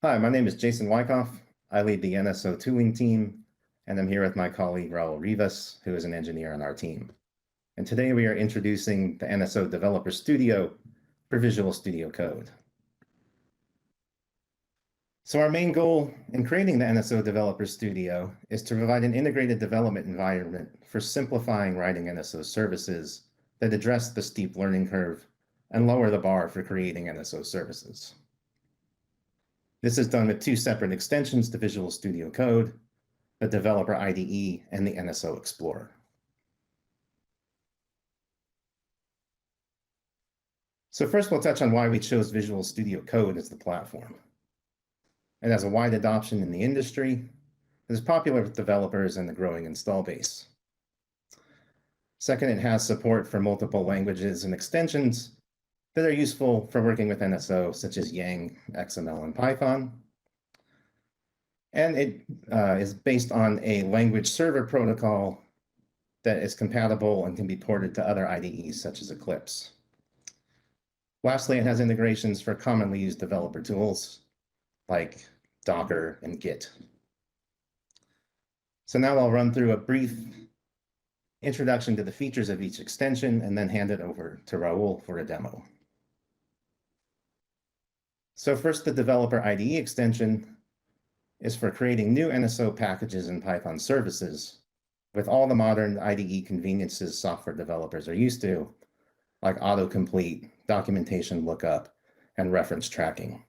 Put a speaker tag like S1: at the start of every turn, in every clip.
S1: Hi, my name is Jason Wycoff. I lead the NSO tooling team, and I'm here with my colleague Raul Rivas, who is an engineer on our team. And today we are introducing the NSO Developer Studio for Visual Studio Code. So our main goal in creating the NSO Developer Studio is to provide an integrated development environment for simplifying writing NSO services that address the steep learning curve and lower the bar for creating NSO services. This is done with two separate extensions to Visual Studio Code, the Developer IDE and the NSO Explorer. So first we'll touch on why we chose Visual Studio Code as the platform. It has a wide adoption in the industry. It is popular with developers and the growing install base. Second, it has support for multiple languages and extensions that are useful for working with NSO, such as Yang, XML, and Python. And it is based on a language server protocol that is compatible and can be ported to other IDEs, such as Eclipse. Lastly, it has integrations for commonly used developer tools like Docker and Git. So now I'll run through a brief introduction to the features of each extension and then hand it over to Raul for a demo. So first, the Developer IDE extension is for creating new NSO packages and Python services with all the modern IDE conveniences software developers are used to, like autocomplete, documentation lookup, and reference tracking.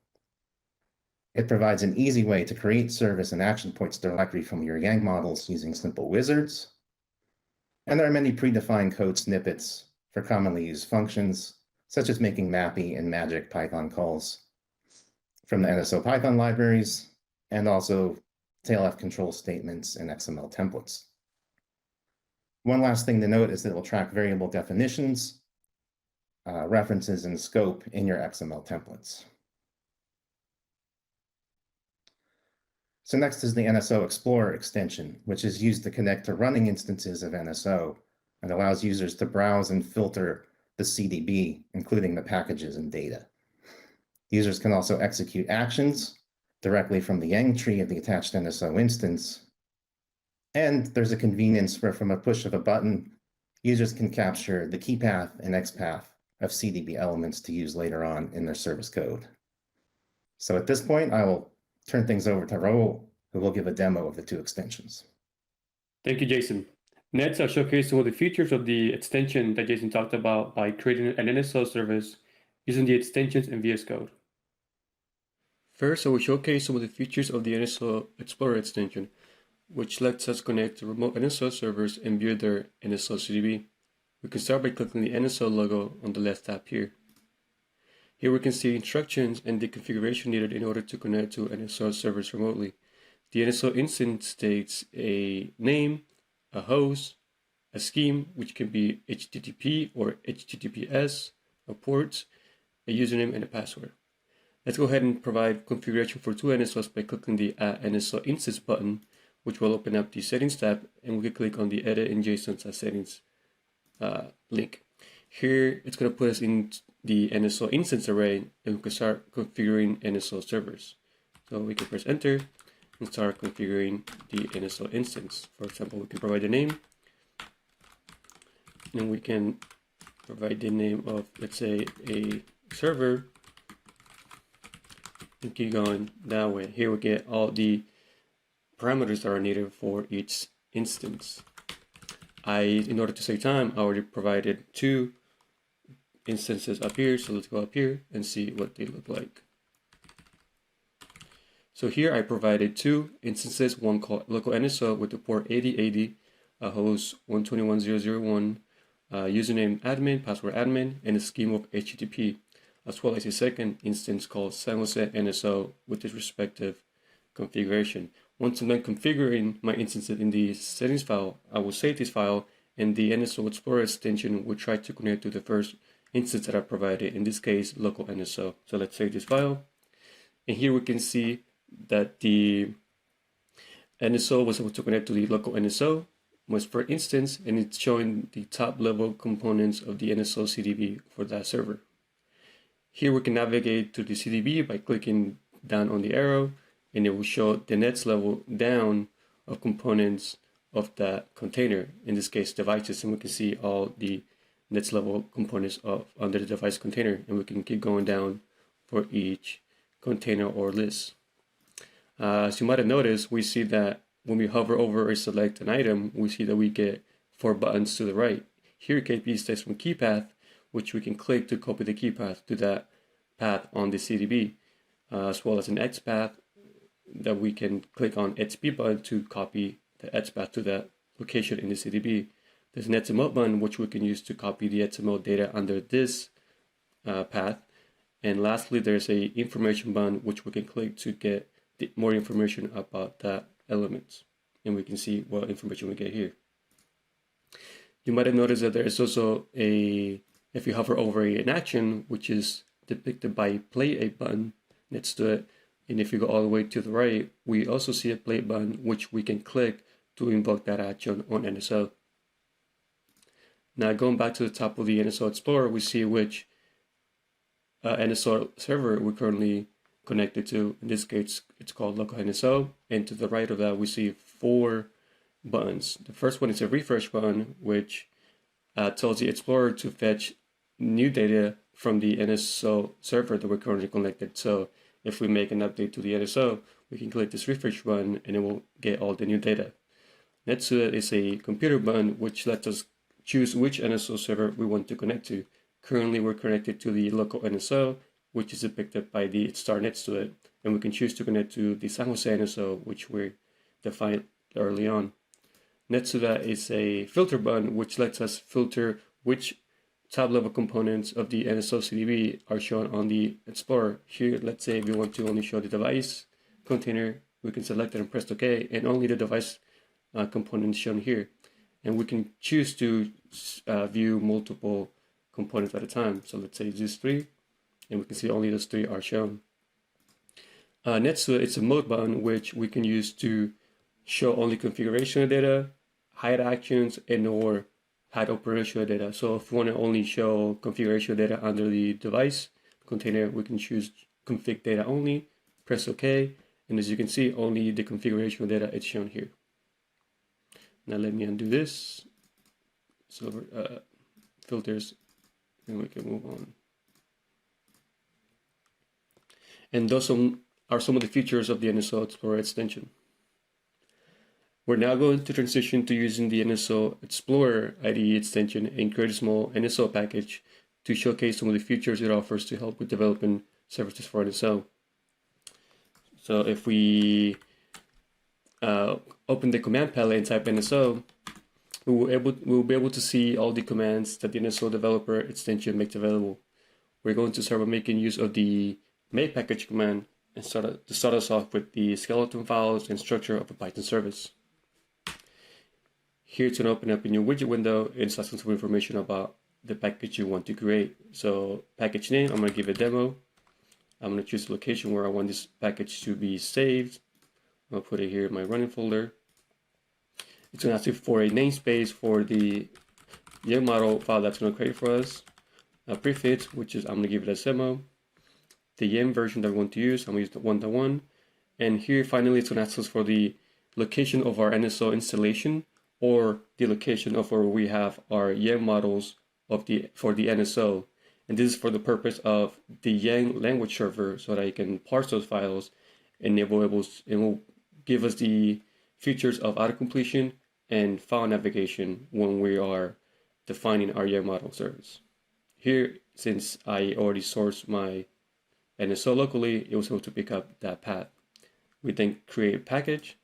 S1: It provides an easy way to create service and action points directly from your Yang models using simple wizards. And there are many predefined code snippets for commonly used functions, such as making mappy and magic Python calls from the NSO Python libraries, and also tailf control statements and XML templates. One last thing to note is that it will track variable definitions, references, and scope in your XML templates. So next is the NSO Explorer extension, which is used to connect to running instances of NSO and allows users to browse and filter the CDB, including the packages and data. Users can also execute actions directly from the Yang tree of the attached NSO instance. And there's a convenience where from a push of a button, users can capture the key path and XPath of CDB elements to use later on in their service code. So at this point, I will turn things over to Raul, who will give a demo of the two extensions.
S2: Thank you, Jason. Next, I'll showcase some of the features of the extension that Jason talked about by creating an NSO service using the extensions in VsCode. First, I will showcase some of the features of the NSO Explorer extension, which lets us connect to remote NSO servers and view their NSO CDB. We can start by clicking the NSO logo on the left tab here. Here we can see instructions and the configuration needed in order to connect to NSO servers remotely. The NSO instance states a name, a host, a scheme, which can be HTTP or HTTPS, a port, a username, and a password. Let's go ahead and provide configuration for two NSOs by clicking the Add NSO Instance button, which will open up the Settings tab, and we can click on the Edit in JSON Settings link. Here, it's going to put us in the NSO instance array, and we can start configuring NSO servers. So we can press Enter and start configuring the NSO instance. For example, we can provide the name, and we can provide the name of, let's say, a server, and keep going that way. Here we get all the parameters that are needed for each instance. In order to save time, I already provided two instances up here, so let's go up here and see what they look like. So here I provided two instances, one called local NSO with the port 8080, a host 121.0.0.1, username admin, password admin, and a scheme of HTTP, as well as a second instance called San Jose NSO with its respective configuration. Once I'm done configuring my instances in the settings file, I will save this file, and the NSO Explorer extension will try to connect to the first instance that I provided, in this case, local NSO. So let's save this file. And here we can see that the NSO was able to connect to the local NSO, was per instance, and it's showing the top level components of the NSO CDB for that server. Here we can navigate to the CDB by clicking down on the arrow, and it will show the next level down of components of that container, in this case devices, and we can see all the next level components of under the device container, and we can keep going down for each container or list. As you might have noticed, we see that when we hover over or select an item, we see that we get 4 buttons to the right. Here can be text from key path, which we can click to copy the key path to that path on the CDB, as well as an X path that we can click on XP button to copy the X path to that location in the CDB. There's an XML button which we can use to copy the XML data under this path. And lastly, there's a information button which we can click to get more information about that element. And we can see what information we get here. You might have noticed that there is also if you hover over an action, which is depicted by play a button next to it. And if you go all the way to the right, we also see a play button which we can click to invoke that action on NSO. Now going back to the top of the NSO Explorer, we see which NSO server we're currently connected to. In this case, it's called local NSO. And to the right of that, we see 4 buttons. The first one is a refresh button, which tells the Explorer to fetch new data from the NSO server that we're currently connected. So if we make an update to the NSO, we can click this refresh button and it will get all the new data. Next to it is a computer button, which lets us choose which NSO server we want to connect to. Currently, we're connected to the local NSO, which is depicted by the star next to it. And we can choose to connect to the San Jose NSO, which we defined early on. Next to that is a filter button, which lets us filter which top-level components of the NSO CDB are shown on the Explorer. Here, let's say we want to only show the device container, we can select it and press OK, and only the device components shown here. And we can choose to view multiple components at a time. So let's say these 3, and we can see only those 3 are shown. Next to it, it's a mode button, which we can use to show only configuration data, hide actions, and or hide operational data. So if we want to only show configuration data under the device container, we can choose config data only, press OK, and as you can see, only the configuration data is shown here. Now let me undo this. So filters, and we can move on. And those are some of the features of the NSO Explorer extension. We're now going to transition to using the NSO Explorer IDE extension and create a small NSO package to showcase some of the features it offers to help with developing services for NSO. So if we open the command palette and type NSO, we will be able to see all the commands that the NSO Developer extension makes available. We're going to start by making use of the make package command and start us off with the skeleton files and structure of a Python service. Here to open up a new widget window and start some information about the package you want to create. So package name, I'm going to give it demo. I'm going to choose the location where I want this package to be saved. I'll put it here in my running folder. It's going to ask you for a namespace for the young model file that's going to create for us. A prefix, which is I'm going to give it a demo. The YAM version that we want to use, I'm going to use the 1.1. And here finally it's going to ask us for the location of our NSO installation, or the location of where we have our YAM models for the NSO. And this is for the purpose of the YAM language server, so that you can parse those files, and it will give us the features of auto-completion and file navigation when we are defining our YAM model service. Here, since I already sourced my NSO locally, it was able to pick up that path. We then create a package.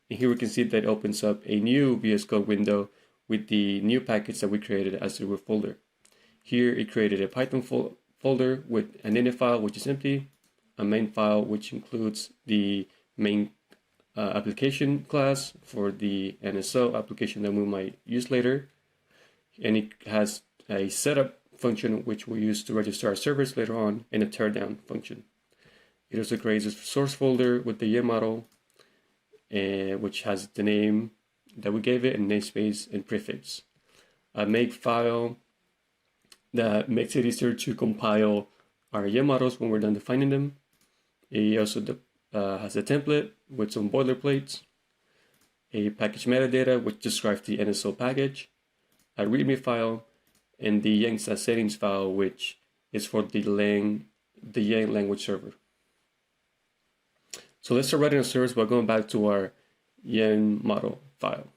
S2: And here we can see that it opens up a new VsCode window with the new package that we created as the root folder. Here it created a Python folder with an init file, which is empty, a main file, which includes the main application class for the NSO application that we might use later. And it has a setup function, which we use to register our servers later on, and a teardown function. It also creates a source folder with the YAM model, which has the name that we gave it, and namespace and prefix. A make file that makes it easier to compile our YAM models when we're done defining them. It also has a template with some boilerplates, a package metadata which describes the NSO package, a README file, and the Yang settings file, which is for the Yang language server. So let's start writing a service by going back to our Yang model file.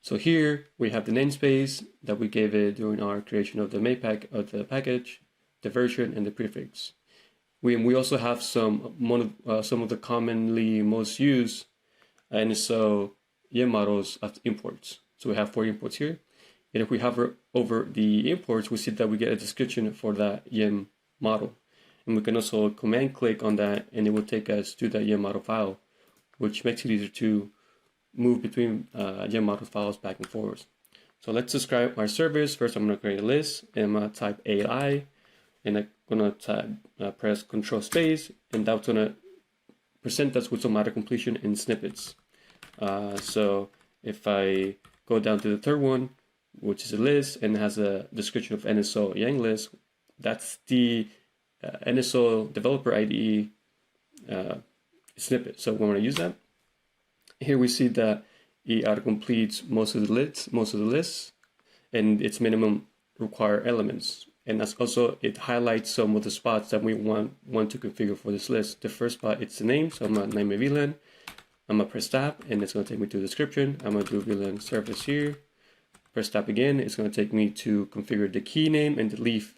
S2: So here we have the namespace that we gave it during our creation of the package, the version, and the prefix. We also have some of the commonly most used NSO Yang models as imports. So we have 4 imports here. And if we hover over the imports, we see that we get a description for that Yang model. And we can also command click on that, and it will take us to the Yang model file, which makes it easier to move between Yang model files back and forth. So let's describe our service. First, I'm going to create a list, and I'm going to type AI, and I'm going to press Control Space, and that's going to present us with some auto-completion in snippets. So if I go down to the third one, which is a list and has a description of NSO Yang list, that's the NSO Developer IDE snippet. So we want to use that. Here we see that it auto-completes most of the lists, and its minimum required elements. And that's also, it highlights some of the spots that we want to configure for this list. The first spot, it's the name, so I'm going to name it VLAN. I'm going to press tab, and it's going to take me to the description. I'm going to do VLAN service here. Press tab again, it's going to take me to configure the key name and the leaf.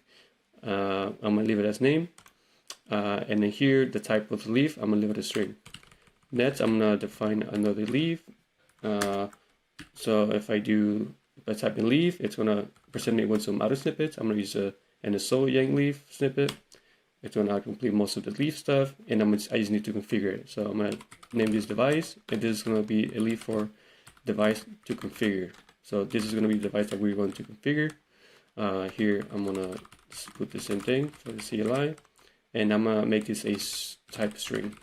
S2: I'm going to leave it as name. And then here, the type of the leaf, I'm going to leave it as string. Next, I'm going to define another leaf. So if I type in leaf, it's going to present me with some auto snippets. I'm going to use a NSO Yang leaf snippet. It's going to complete most of the leaf stuff, and I just need to configure it. So I'm going to name this device, and this is going to be a leaf for device to configure. So this is going to be the device that we're going to configure. Here I'm going to put the same thing for the CLI, and I'm going to make this a type string.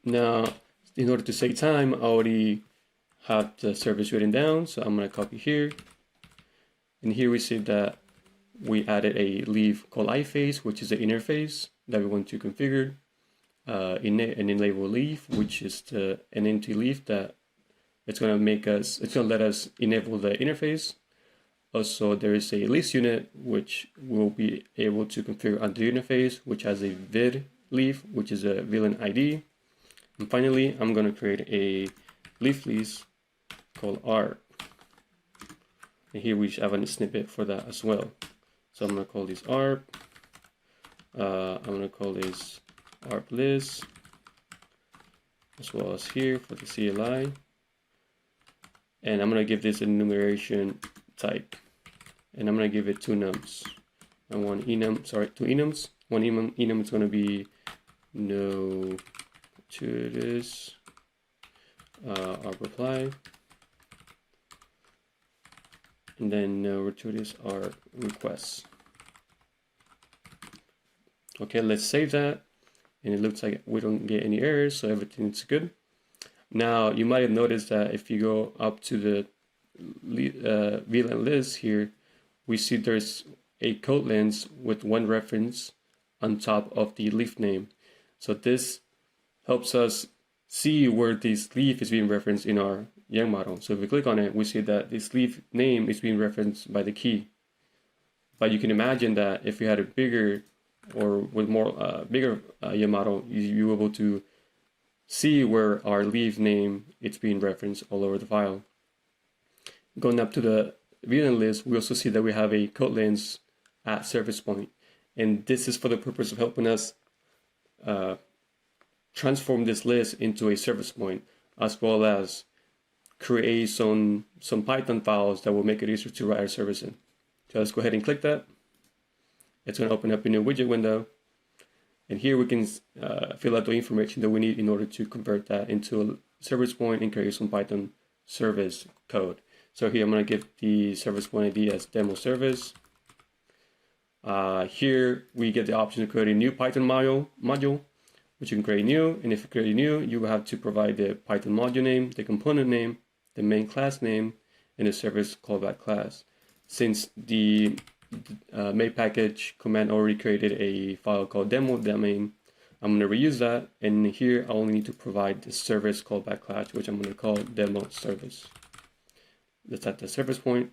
S2: Now, in order to save time, I already have the service written down, so I'm going to copy here. And here we see that we added a leaf called iFace, which is the interface that we want to configure. And then label leaf, which is an empty leaf that it's going to let us enable the interface. Also, there is a list unit, which we'll be able to configure on the interface, which has a vid leaf, which is a VLAN ID. And finally, I'm going to create a leaf list called ARP. And here we have a snippet for that as well. So I'm going to call this ARP. I'm going to call this ARP list, as well as here for the CLI. And I'm going to give this a enumeration type. And I'm going to give it 2 nums. And 2 enums. One enum is going to be no to this ARP reply. And then no to this ARP request. Okay, let's save that. And it looks like we don't get any errors, so everything's good. Now, you might have noticed that if you go up to the VLAN list here, we see there's a code lens with 1 reference on top of the leaf name. So this helps us see where this leaf is being referenced in our Yang model. So if we click on it, we see that this leaf name is being referenced by the key. But you can imagine that if we had a bigger or with more bigger Yang model, you were able to see where our leaf name it's being referenced all over the file. Going up to the VLAN list, we also see that we have a code lens at service point, and this is for the purpose of helping us transform this list into a service point, as well as create some Python files that will make it easier to write our service in. So let's go ahead and click that. It's going to open up a new widget window. And here we can fill out the information that we need in order to convert that into a service point and create some Python service code. So here I'm going to give the service point ID as demo service. Here we get the option to create a new Python module, which you can create new. And if you create a new, you will have to provide the Python module name, the component name, the main class name, and the service callback class. Since the make package command already created a file called demo domain. I'm going to reuse that, and here I only need to provide the service callback class, which I'm going to call demo service. That's at the service point,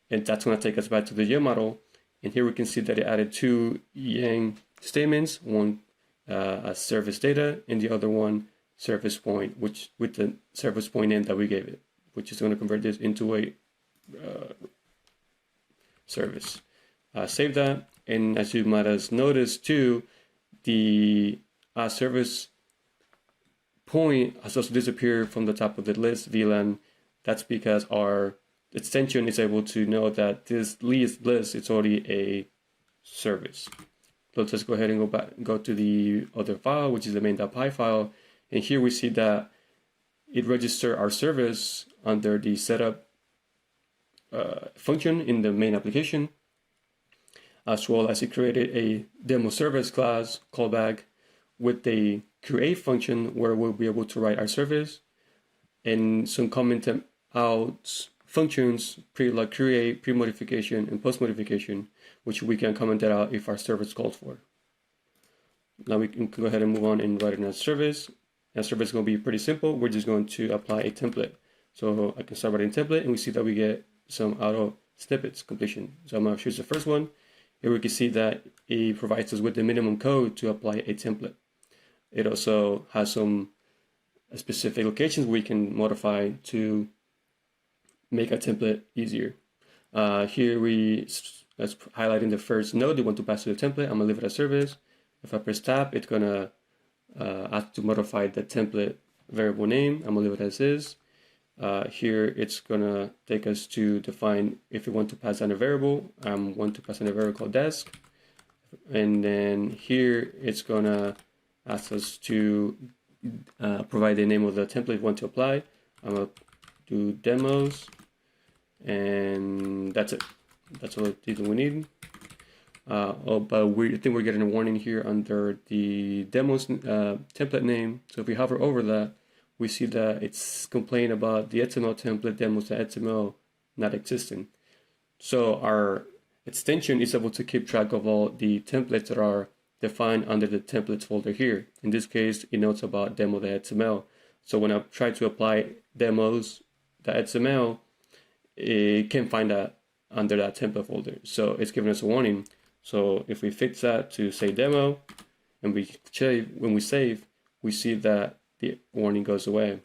S2: and that's going to take us back to the gem model. And here we can see that it added two Yang statements, one as service data, and the other one service point, which with the service point name that we gave it, which is going to convert this into a service. Save that, and as you might have noticed too, the service point has also disappeared from the top of the list VLAN. That's because our extension is able to know that this list is already a service. So let's just go ahead and go to the other file, which is the main.py file, and here we see that it registered our service under the setup function in the main application, as well as it created a demo service class callback with the create function where we'll be able to write our service, and some comment out functions like create, pre-modification, and post-modification, which we can comment that out if our service calls for. Now we can go ahead and move on and write in our service. Our service is going to be pretty simple. We're just going to apply a template. So I can start writing a template, and we see that we get some auto snippets completion. So I'm going to choose the first one. Here we can see that it provides us with the minimum code to apply a template. It also has some specific locations we can modify to make a template easier. Here let's highlight in the first node they want to pass to the template. I'm gonna leave it as service. If I press tab, it's gonna ask to modify the template variable name. I'm gonna leave it as is. Here it's gonna take us to define if we want to pass down a variable. I want to pass down a variable called desk, and then here it's gonna ask us to provide the name of the template we want to apply. I'm gonna do demos, and that's it. That's all we need. But I think we're getting a warning here under the demos template name. So if we hover over that, we see that it's complaining about the XML template demos.xml not existing. So our extension is able to keep track of all the templates that are defined under the templates folder here. In this case, it notes about demo.xml. So when I try to apply demos.xml, it can find that under that template folder. So it's giving us a warning. So if we fix that to say demo, and when we save, we see that the warning goes away.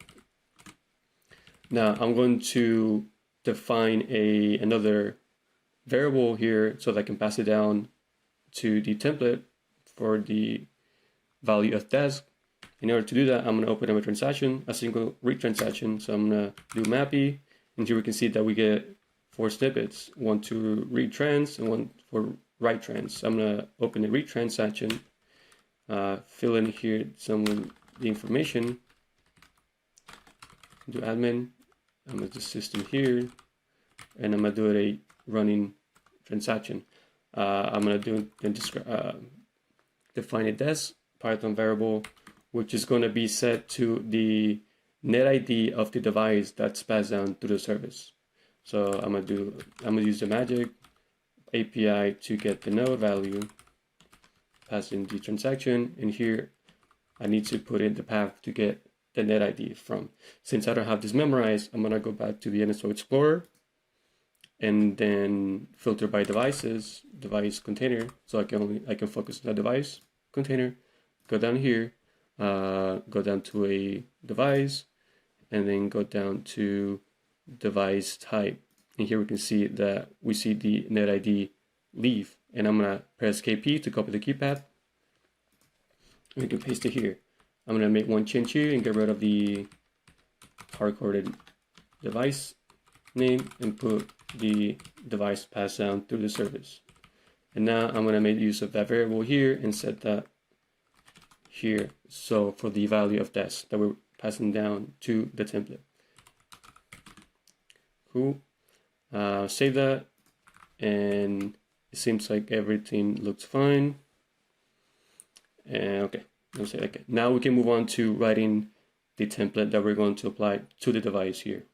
S2: Now I'm going to define another variable here so that I can pass it down to the template for the value of desk. In order to do that, I'm going to open up a transaction, a single read transaction. So I'm going to do mappy, and here we can see that we get 4 snippets, one to read trans and one for write trans. I'm going to open the read transaction, fill in here some of the information, do admin. I'm going to do system here, and I'm going to do a running transaction. I'm going to do define a desk Python variable, which is going to be set to the net ID of the device that's passed down to the service. So I'm gonna use the magic API to get the node value, pass in the transaction, and here I need to put in the path to get the net ID from. Since I don't have this memorized, I'm gonna go back to the NSO Explorer and then filter by devices, device container, so I can focus on the device container. Go down here, go down to a device, and then go down to device type. And here we can see that we see the net ID leave, and I'm gonna press KP to copy the keypad. We can paste it here. I'm gonna make one change here and get rid of the hard-coded device name and put the device passed down through the service. And now I'm gonna make use of that variable here and set that here. So for the value of desk that we're passing down to the template. Cool. Save that, and it seems like everything looks fine. And okay, let's say okay. Now we can move on to writing the template that we're going to apply to the device here.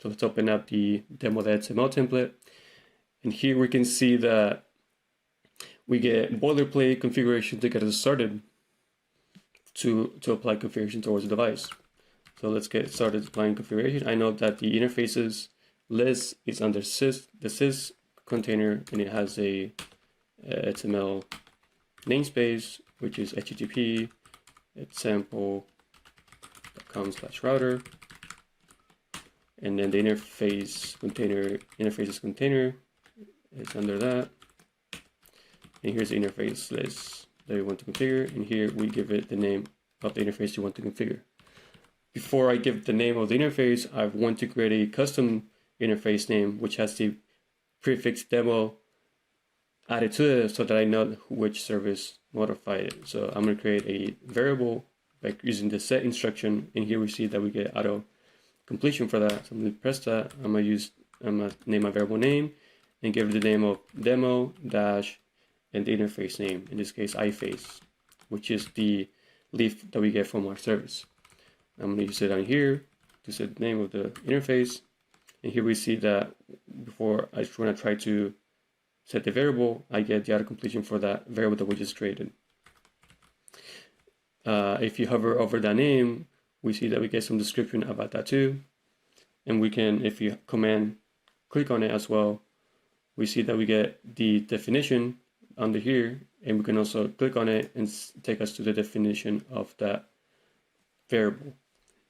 S2: So let's open up the demo.xml template, And here we can see that we get boilerplate configuration to get us started to apply configuration towards the device. So let's get started applying configuration. I know that the interfaces list is under sys, the sys container, and it has a XML namespace, which is http sample.com/router, and then the interfaces container is under that. And here's the interface list that we want to configure, and here we give it the name of the interface you want to configure. Before I give the name of the interface, I want to create a custom interface name which has the prefix demo added to it so that I know which service modified it. So I'm going to create a variable by using the set instruction, and here we see that we get auto completion for that. So I'm going to press that. I'm going to name my variable name and give it the name of demo dash and the interface name, in this case iFace, which is the leaf that we get from our service. I'm going to use it down here to set the name of the interface. And here we see that before I want to try to set the variable, I get the auto completion for that variable that we just created. If you hover over that name, we see that we get some description about that too. And we can, if you command click on it as well, we see that we get the definition under here, and we can also click on it and take us to the definition of that variable.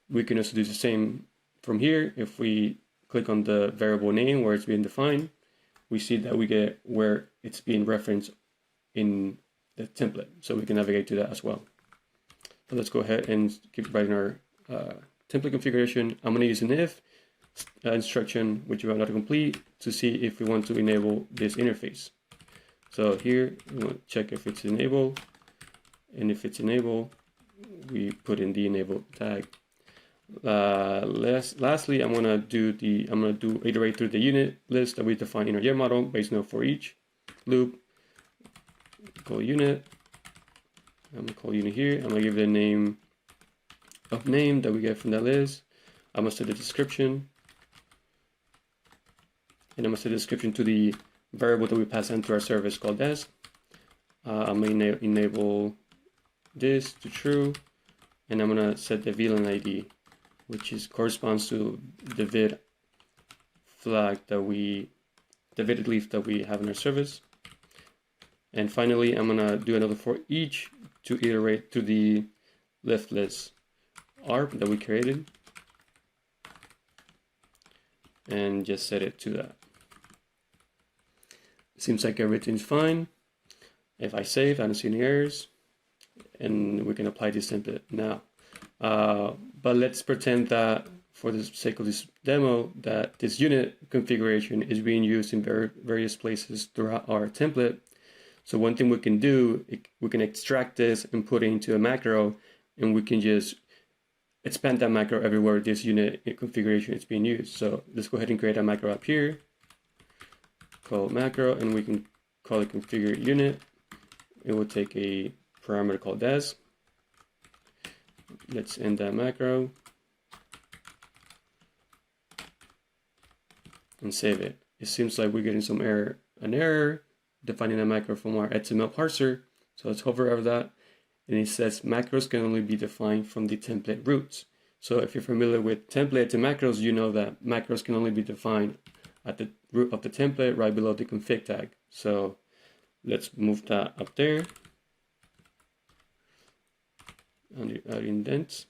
S2: We can also do the same from here. If we click on the variable name where it's being defined, we see that we get where it's being referenced in the template. So we can navigate to that as well. So let's go ahead and keep writing our template configuration. I'm going to use an if instruction, which we are not complete, to see if we want to enable this interface. So here we want to check if it's enabled, and if it's enabled, we put in the enable tag. Lastly, I'm gonna iterate through the unit list that we defined in our get model based on for each loop. Call unit. I'm gonna call unit here. I'm gonna give it a name of name that we get from that list. I'm gonna set the description, and I'm gonna set the description to the variable that we pass into our service called des. I'm gonna enable this to true, and I'm gonna set the VLAN ID, which corresponds to the vid flag that the vid leaf that we have in our service. And finally, I'm gonna do another for each to iterate to the left list arp that we created, and just set it to that. Seems like everything's fine. If I save, I don't see any errors, and we can apply this template now. But let's pretend that for the sake of this demo, that this unit configuration is being used in various places throughout our template. So one thing we can do, we can extract this and put it into a macro, and we can just expand that macro everywhere this unit configuration is being used. So let's go ahead and create a macro up here, call macro, and we can call it configure unit. It will take a parameter called des. Let's end that macro and save it. It seems like we're getting an error defining a macro from our XML parser. So let's hover over that, and it says macros can only be defined from the template roots. So if you're familiar with templates and macros, you know that macros can only be defined at the root of the template right below the config tag. So let's move that up there under indents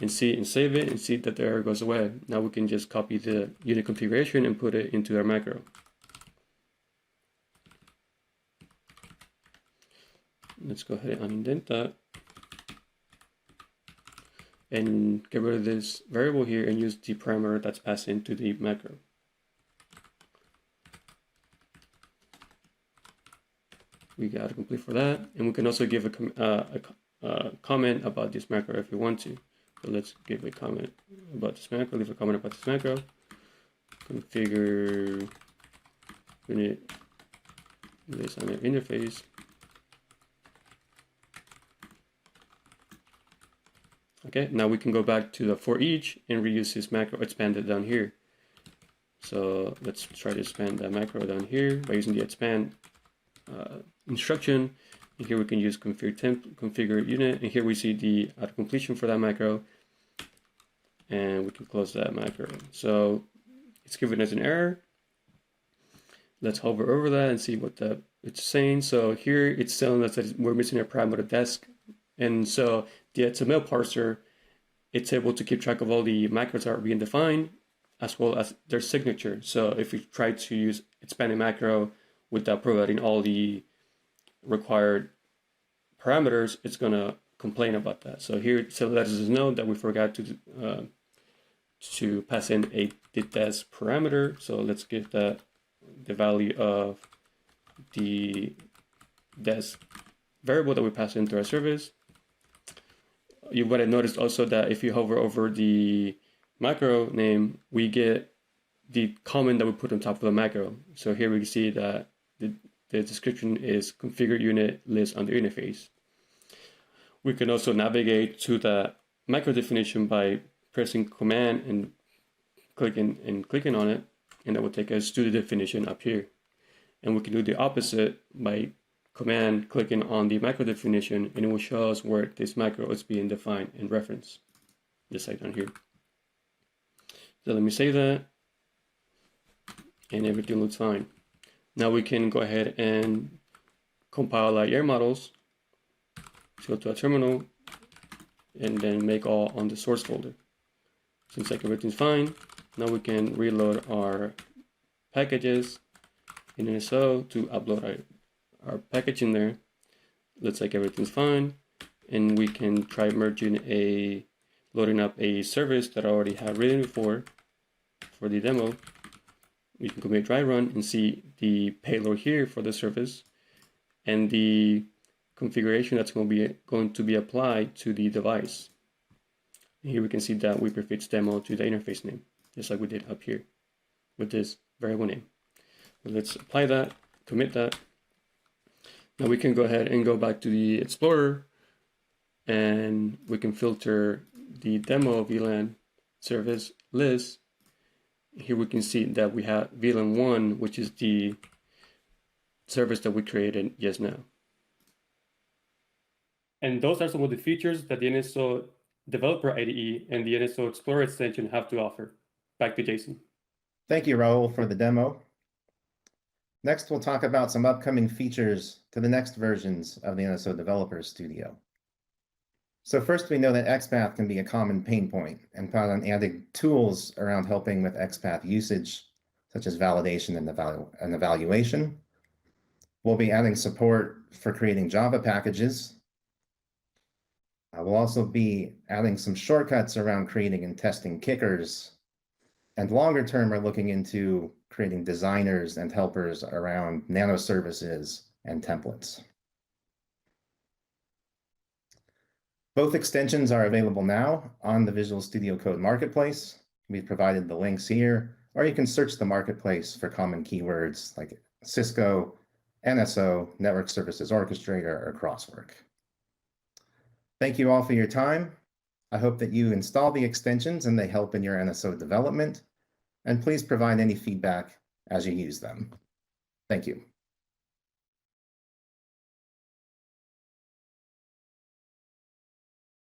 S2: and save it and see that the error goes away. Now we can just copy the unit configuration and put it into our macro. Let's go ahead and indent that and get rid of this variable here and use the parameter that's passed into the macro. We got to complete for that, and we can also give a comment about this macro if we want to. So let's give a comment about this macro, leave a comment about this macro. Configure unit list on our interface. Okay, now we can go back to the for each and reuse this macro expanded down here. So let's try to expand that macro down here by using the expand instruction. And here we can use configure unit, and here we see the auto completion for that macro, and we can close that macro. So it's giving us an error. Let's hover over that and see what it's saying. So here it's telling us that we're missing a parameter desk, and so the XML parser, it's able to keep track of all the macros that are being defined as well as their signature. So if we try to use expanding macro without providing all the required parameters, it's gonna complain about that. So here it lets us know that we forgot to pass in a desk parameter. So let's give that the value of the desk variable that we pass into our service. You would have noticed also that if you hover over the macro name, we get the comment that we put on top of the macro. So here we can see that the description is configure unit list on the interface. We can also navigate to the macro definition by pressing command and clicking on it, and that will take us to the definition up here. And we can do the opposite by command clicking on the macro definition, and it will show us where this macro is being defined in reference, just like down here. So let me save that, and everything looks fine. Now we can go ahead and compile our air models. Go to a terminal and then make all on the source folder. Seems like everything's fine. Now we can reload our packages in NSO to upload our package in there. Looks like everything's fine. And we can try loading up a service that I already have written before for the demo. We can commit dry run and see the payload here for the service and the configuration that's going to be applied to the device. And here we can see that we prefix demo to the interface name, just like we did up here with this variable name. So let's apply that, commit that. Now we can go ahead and go back to the Explorer, and we can filter the demo VLAN service list. Here we can see that we have VLAN 1, which is the service that we created just now. And those are some of the features that the NSO Developer IDE and the NSO Explorer extension have to offer. Back to Jason.
S1: Thank you, Raul, for the demo. Next, we'll talk about some upcoming features to the next versions of the NSO Developer Studio. So first, we know that XPath can be a common pain point, and plan on adding tools around helping with XPath usage, such as validation and evaluation. We'll be adding support for creating Java packages. We'll also be adding some shortcuts around creating and testing kickers. And longer term, we're looking into creating designers and helpers around nano services and templates. Both extensions are available now on the Visual Studio Code Marketplace. We've provided the links here, or you can search the marketplace for common keywords like Cisco, NSO, Network Services Orchestrator, or Crosswork. Thank you all for your time. I hope that you install the extensions and they help in your NSO development. And please provide any feedback as you use them. Thank you.